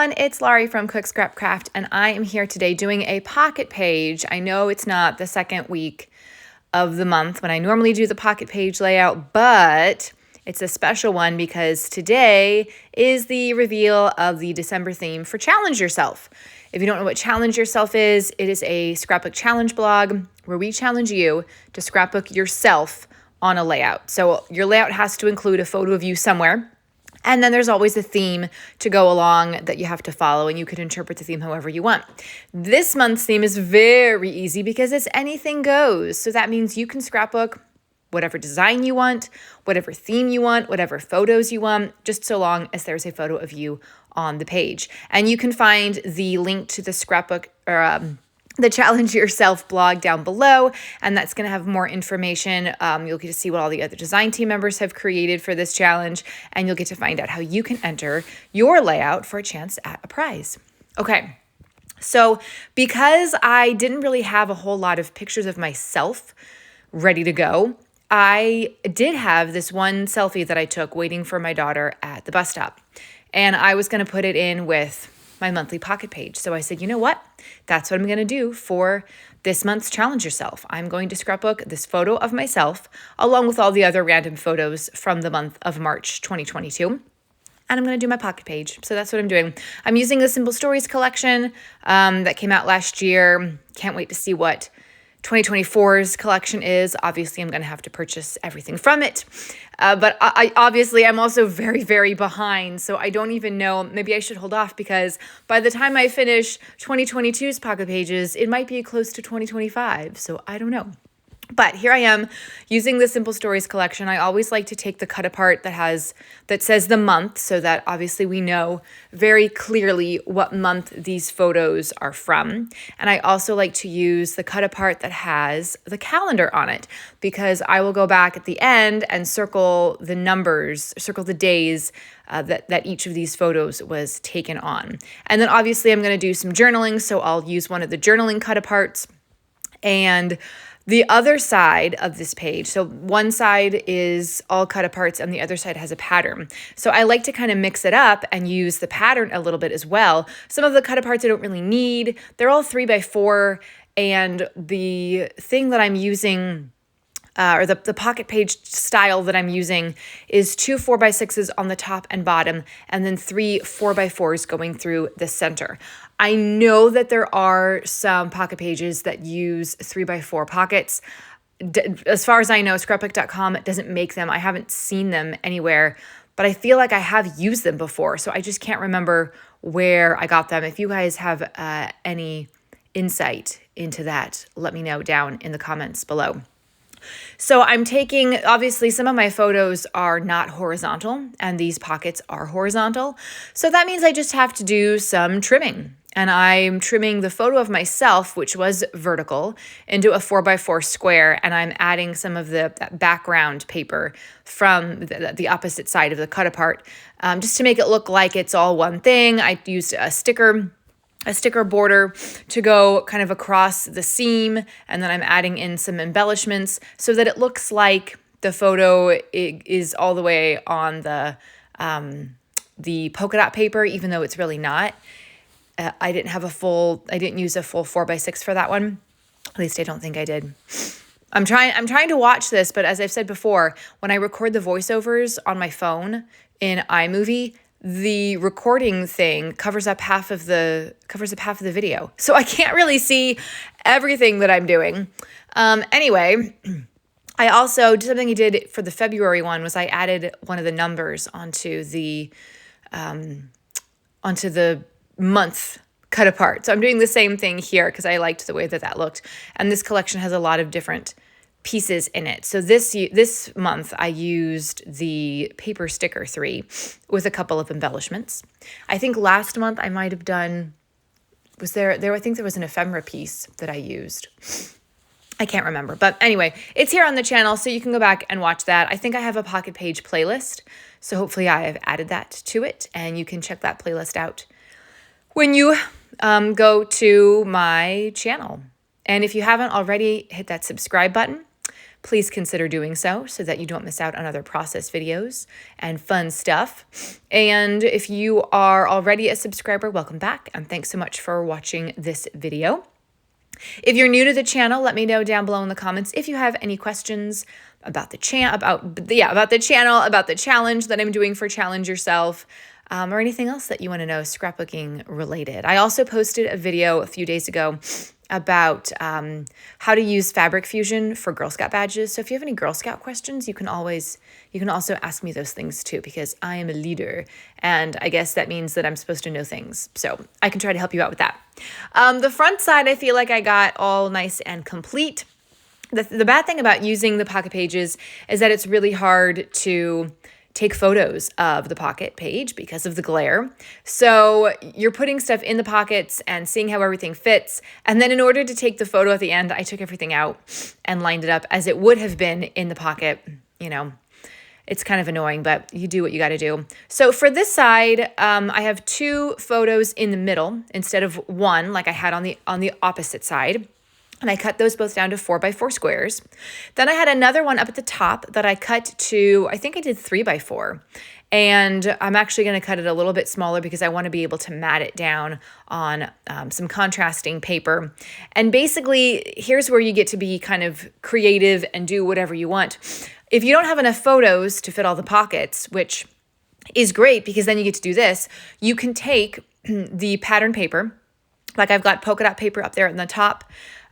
everyone, it's Laurie from Cook Scrap Craft, and I am here today doing a pocket page. I know it's not the second week of the month when I normally do the pocket page layout, but it's a special one because today is the reveal of the December theme for Challenge Yourself. If you don't know what Challenge Yourself is, it is a scrapbook challenge blog where we challenge you to scrapbook yourself on a layout. So your layout has to include a photo of you somewhere. And then there's always a theme to go along that you have to follow, and you can interpret the theme however you want. This month's theme is very easy because it's anything goes. So that means you can scrapbook whatever design you want, whatever theme you want, whatever photos you want, just so long as there's a photo of you on the page. And you can find the link to the scrapbook or the Challenge Yourself blog down below, and that's going to have more information. You'll get to see what all the other design team members have created for this challenge, and you'll get to find out how you can enter your layout for a chance at a prize. Okay, so because I didn't really have a whole lot of pictures of myself ready to go, I did have this one selfie that I took waiting for my daughter at the bus stop, and I was going to put it in with my monthly pocket page. So I said, you know what? That's what I'm going to do for this month's Challenge Yourself. I'm going to scrapbook this photo of myself along with all the other random photos from the month of March 2022. And I'm going to do my pocket page. So that's what I'm doing. I'm using the Simple Stories collection that came out last year. Can't wait to see what 2024's collection is. Obviously, I'm going to have to purchase everything from it. But I'm also very, very behind. So I don't even know. Maybe I should hold off because by the time I finish 2022's pocket pages, it might be close to 2025. So I don't know. But here I am using the Simple Stories collection. I always like to take the cut apart that says the month so that obviously we know very clearly what month these photos are from. And I also like to use the cut apart that has the calendar on it because I will go back at the end and circle the numbers, circle the days that each of these photos was taken on. And then obviously I'm going to do some journaling. So I'll use one of the journaling cut aparts. And the other side of this page, so one side is all cut aparts and the other side has a pattern. So I like to kind of mix it up and use the pattern a little bit as well. Some of the cut aparts I don't really need. They're all 3x4, and the thing that I'm using or the pocket page style that I'm using is 2 4x6s on the top and bottom, and then 3 4x4s going through the center. I know that there are some pocket pages that use 3x4 pockets. As far as I know, scrapbook.com doesn't make them. I haven't seen them anywhere, but I feel like I have used them before. So I just can't remember where I got them. If you guys have any insight into that, let me know down in the comments below. So I'm taking, obviously some of my photos are not horizontal and these pockets are horizontal. So that means I just have to do some trimming. And I'm trimming the photo of myself, which was vertical, into a 4x4 square. And I'm adding some of that background paper from the opposite side of the cut apart, just to make it look like it's all one thing. I used a sticker border to go kind of across the seam, and then I'm adding in some embellishments so that it looks like the photo is all the way on the polka dot paper, even though it's really not. I didn't use a full 4x6 for that one. At least I don't think I did. I'm trying to watch this, but as I've said before, when I record the voiceovers on my phone in iMovie, the recording thing covers up half of the video. So I can't really see everything that I'm doing. Anyway, I also did something I did for the February one was I added one of the numbers onto the month cut apart. So I'm doing the same thing here because I liked the way that looked. And this collection has a lot of different pieces in it. So this month I used the paper sticker 3 with a couple of embellishments. I think last month I might have done, I think there was an ephemera piece that I used. I can't remember. But anyway, it's here on the channel, so you can go back and watch that. I think I have a pocket page playlist. So hopefully I have added that to it, and you can check that playlist out when you go to my channel. And if you haven't already, hit that subscribe button. please consider doing so that you don't miss out on other process videos and fun stuff. And if you are already a subscriber, welcome back, and thanks so much for watching this video. If you're new to the channel, let me know down below in the comments if you have any questions about the channel, about the challenge that I'm doing for Challenge Yourself, or anything else that you want to know scrapbooking related. I also posted a video a few days ago about how to use Fabric Fusion for Girl Scout badges. So if you have any Girl Scout questions, you can also ask me those things too, because I am a leader, and I guess that means that I'm supposed to know things. So I can try to help you out with that. The front side, I feel like I got all nice and complete. The bad thing about using the pocket pages is that it's really hard to take photos of the pocket page because of the glare. So you're putting stuff in the pockets and seeing how everything fits. And then in order to take the photo at the end, I took everything out and lined it up as it would have been in the pocket. You know, it's kind of annoying, but you do what you got to do. So for this side, I have 2 photos in the middle instead of 1 like I had on the opposite side. And I cut those both down to 4x4 squares. Then I had another one up at the top that I cut to, I think I did 3x4. And I'm actually going to cut it a little bit smaller because I want to be able to mat it down on some contrasting paper. And basically, here's where you get to be kind of creative and do whatever you want. If you don't have enough photos to fit all the pockets, which is great because then you get to do this, you can take the pattern paper, like I've got polka dot paper up there on the top.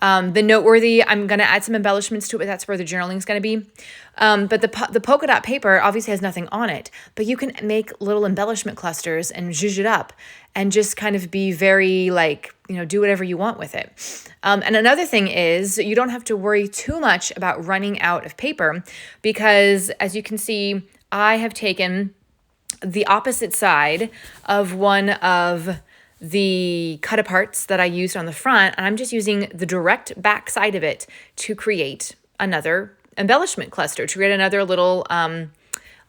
The Noteworthy, I'm going to add some embellishments to it, but that's where the journaling is going to be. But the polka dot paper obviously has nothing on it, but you can make little embellishment clusters and zhuzh it up and just kind of be very do whatever you want with it. And another thing is you don't have to worry too much about running out of paper because, as you can see, I have taken the opposite side of one of the cut aparts that I used on the front, and I'm just using the direct back side of it to create another embellishment cluster, to create another little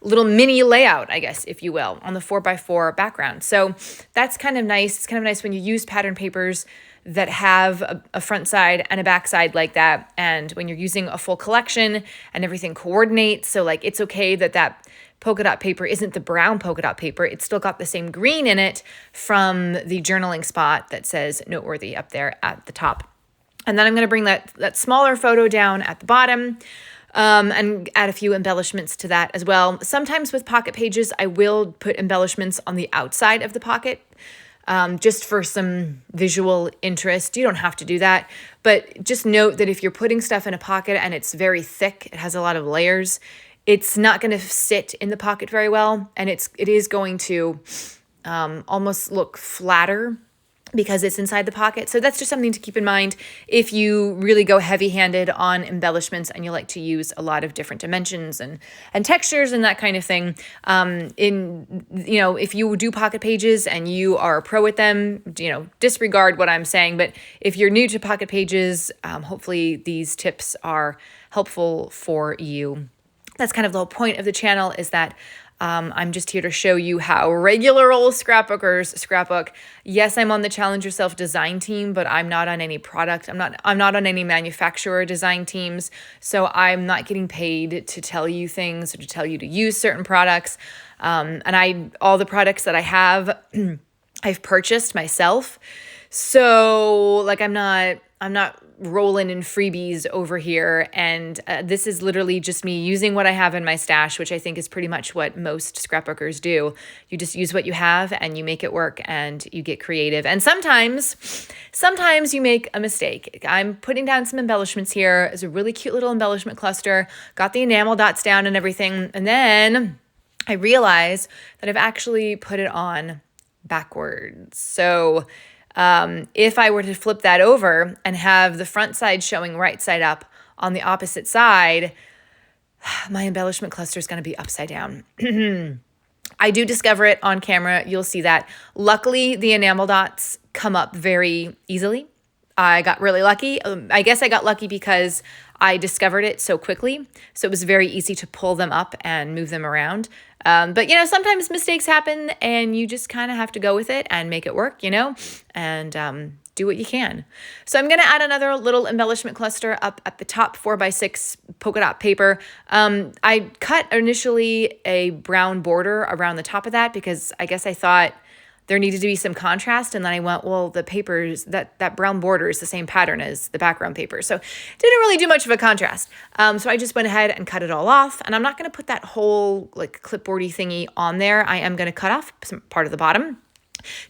mini layout, I guess, if you will, on the 4x4 background. So that's kind of nice. It's kind of nice when you use pattern papers that have a front side and a back side like that. And when you're using a full collection and everything coordinates, so it's okay that polka dot paper isn't the brown polka dot paper. It's still got the same green in it from the journaling spot that says Noteworthy up there at the top. And then I'm going to bring that smaller photo down at the bottom and add a few embellishments to that as well. Sometimes with pocket pages, I will put embellishments on the outside of the pocket just for some visual interest. You don't have to do that, but just note that if you're putting stuff in a pocket and it's very thick, it has a lot of layers, it's not going to sit in the pocket very well, and it is going to almost look flatter because it's inside the pocket. So that's just something to keep in mind if you really go heavy-handed on embellishments and you like to use a lot of different dimensions and textures and that kind of thing. If you do pocket pages and you are a pro at them, disregard what I'm saying. But if you're new to pocket pages, hopefully these tips are helpful for you. That's kind of the whole point of the channel, is that I'm just here to show you how regular old scrapbookers scrapbook. Yes, I'm on the Challenge Yourself design team, but I'm not on any product. I'm not on any manufacturer design teams. So I'm not getting paid to tell you things or to tell you to use certain products. And all the products that I have, I've purchased myself. So I'm not rolling in freebies over here. And this is literally just me using what I have in my stash, which I think is pretty much what most scrapbookers do. You just use what you have and you make it work and you get creative. And sometimes you make a mistake. I'm putting down some embellishments here. It's a really cute little embellishment cluster. Got the enamel dots down and everything. And then I realize that I've actually put it on backwards. So if I were to flip that over and have the front side showing right side up on the opposite side, my embellishment cluster is going to be upside down. I do discover it on camera. You'll see that. Luckily, the enamel dots come up very easily. I got really lucky. I guess I got lucky because I discovered it so quickly. So it was very easy to pull them up and move them around. But, sometimes mistakes happen and you just kind of have to go with it and make it work, and do what you can. So I'm going to add another little embellishment cluster up at the top, 4x6 polka dot paper. I cut initially a brown border around the top of that because I guess I thought there needed to be some contrast. And then I went, well, the papers, that brown border is the same pattern as the background paper. So didn't really do much of a contrast. So I just went ahead and cut it all off. And I'm not going to put that whole like clipboardy thingy on there. I am going to cut off some part of the bottom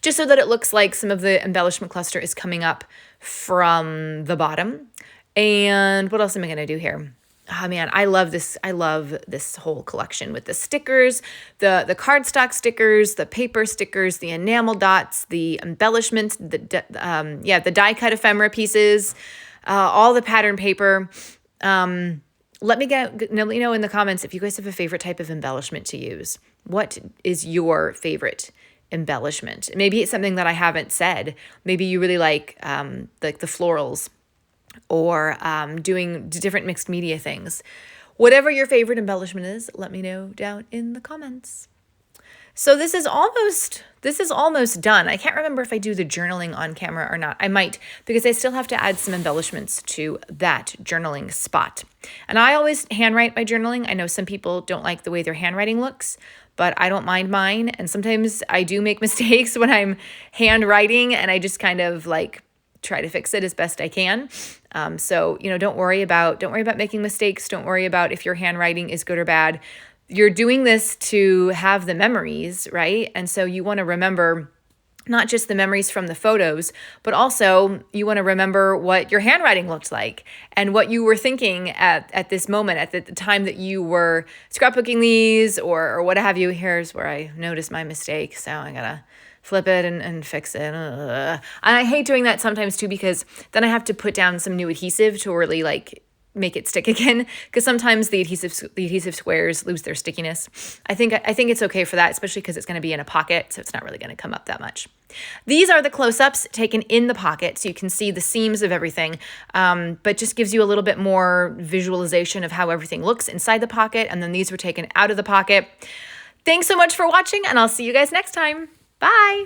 just so that it looks like some of the embellishment cluster is coming up from the bottom. And what else am I going to do here? Oh man, I love this. I love this whole collection with the stickers, the cardstock stickers, the paper stickers, the enamel dots, the embellishments, the die cut ephemera pieces, all the pattern paper. Let me know in the comments if you guys have a favorite type of embellishment to use. What is your favorite embellishment? Maybe it's something that I haven't said. Maybe you really like the florals, or doing different mixed media things. Whatever your favorite embellishment is, let me know down in the comments. So this is almost done. I can't remember if I do the journaling on camera or not. I might, because I still have to add some embellishments to that journaling spot. And I always handwrite my journaling. I know some people don't like the way their handwriting looks, but I don't mind mine. And sometimes I do make mistakes when I'm handwriting, and I just kind of like try to fix it as best I can. So, don't worry about making mistakes. Don't worry about if your handwriting is good or bad. You're doing this to have the memories, right? And so you want to remember not just the memories from the photos, but also you want to remember what your handwriting looked like and what you were thinking at this moment, at the time that you were scrapbooking these or what have you. Here's where I noticed my mistake. So I gotta flip it and fix it. And I hate doing that sometimes too, because then I have to put down some new adhesive to really like make it stick again, because sometimes the adhesive squares lose their stickiness. I think it's okay for that, especially because it's going to be in a pocket, so it's not really going to come up that much. These are the close-ups taken in the pocket, so you can see the seams of everything, but just gives you a little bit more visualization of how everything looks inside the pocket. And then these were taken out of the pocket. Thanks so much for watching, and I'll see you guys next time. Bye.